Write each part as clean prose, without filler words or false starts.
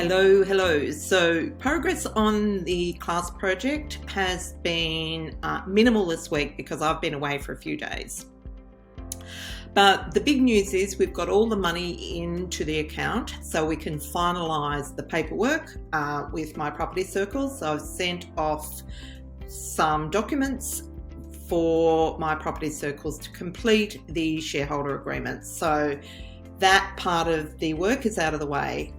Hello. So progress on the class project has been minimal this week because I've been away for a few days. But the big news is we've got all the money into the account so we can finalise the paperwork with my property circles. So I've sent off some documents for my property circles to complete the shareholder agreement. So that part of the work is out of the way.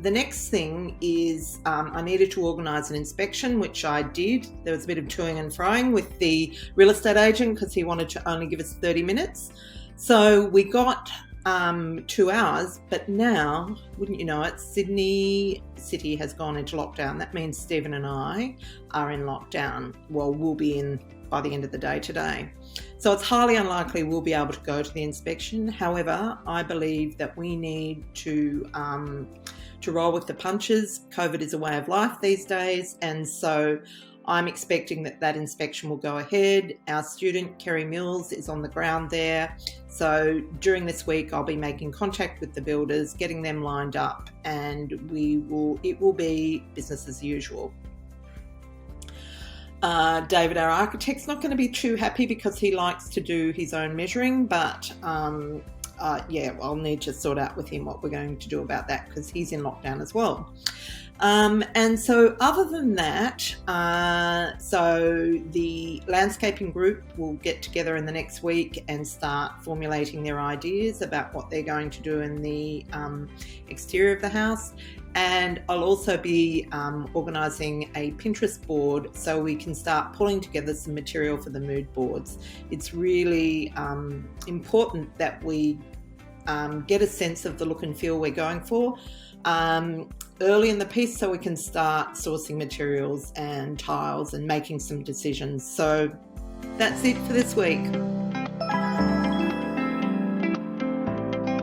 The next thing is I needed to organise an inspection, which I did. There was a bit of toing and froing with the real estate agent because he wanted to only give us 30 minutes. So we got 2 hours, but now, wouldn't you know it, Sydney City has gone into lockdown. That means Stephen and I are in lockdown. Well, we'll be in by the end of the day today. So it's highly unlikely we'll be able to go to the inspection. However, I believe that we need to roll with the punches. COVID is a way of life these days, and so I'm expecting that inspection will go ahead. Our student, Kerry Mills, is on the ground there. So during this week, I'll be making contact with the builders, getting them lined up, and it will be business as usual. David, our architect's not going to be too happy because he likes to do his own measuring, but I'll need to sort out with him what we're going to do about that because he's in lockdown as well. And so other than that, so the landscaping group will get together in the next week and start formulating their ideas about what they're going to do in the exterior of the house. And I'll also be organising a Pinterest board so we can start pulling together some material for the mood boards. It's really important that we get a sense of the look and feel we're going for early in the piece so we can start sourcing materials and tiles and making some decisions. So that's it for this week.